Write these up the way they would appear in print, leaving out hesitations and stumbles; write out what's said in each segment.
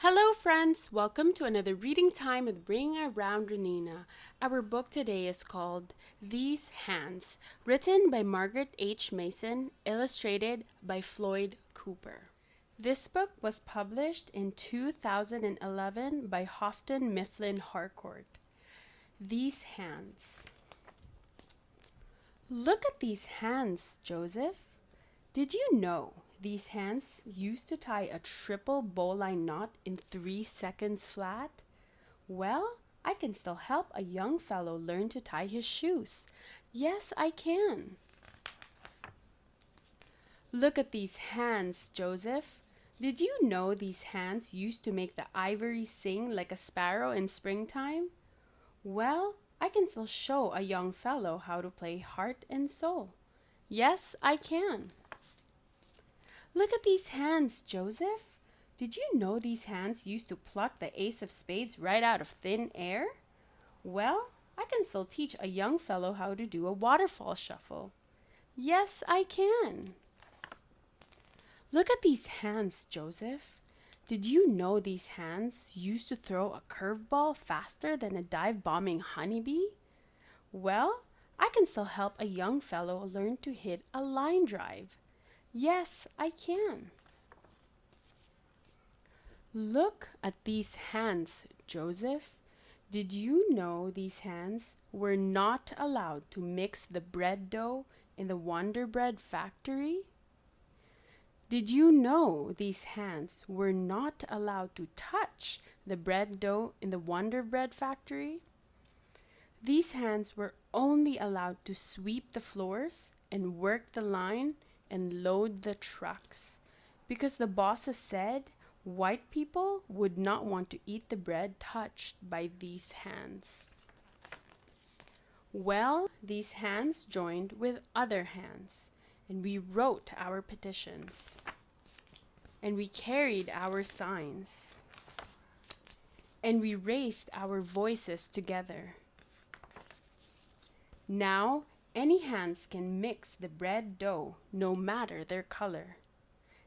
Hello friends, welcome to another reading time with Bring Around Ronina. Our book today is called These Hands, written by Margaret H. Mason, illustrated by Floyd Cooper. This book was published in 2011 by Houghton, Mifflin, Harcourt. These hands. Look at these hands, Joseph. Did you know these hands used to tie a triple bowline knot in 3 seconds flat? Well, I can still help a young fellow learn to tie his shoes. Yes, I can. Look at these hands, Joseph. Did you know these hands used to make the ivory sing like a sparrow in springtime? Well, I can still show a young fellow how to play heart and soul. Yes, I can. Look at these hands, Joseph. Did you know these hands used to pluck the ace of spades right out of thin air? Well, I can still teach a young fellow how to do a waterfall shuffle. Yes, I can. Look at these hands, Joseph. Did you know these hands used to throw a curveball faster than a dive-bombing honeybee? Well, I can still help a young fellow learn to hit a line drive. Yes, I can. Look at these hands, Joseph. Did you know these hands were not allowed to mix the bread dough in the Wonder Bread factory? Did you know these hands were not allowed to touch the bread dough in the Wonder Bread factory? These hands were only allowed to sweep the floors and work the line and load the trucks because the bosses said white people would not want to eat the bread touched by these hands. Well, these hands joined with other hands, and we wrote our petitions, and we carried our signs, and we raised our voices together. Now, any hands can mix the bread dough, no matter their color.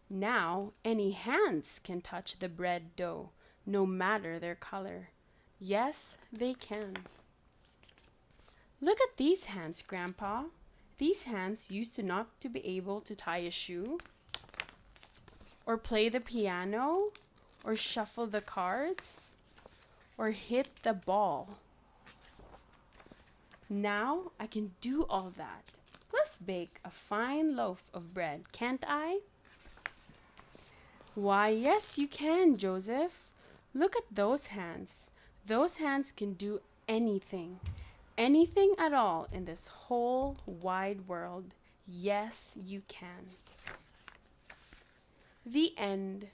Now, any hands can touch the bread dough, no matter their color. Yes, they can. Look at these hands, Grandpa. These hands used to not to be able to tie a shoe, or play the piano, or shuffle the cards, or hit the ball. Now I can do all that, plus bake a fine loaf of bread, can't I? Why, yes, you can, Joseph. Look at those hands. Those hands can do anything, anything at all in this whole wide world. Yes, you can. The end.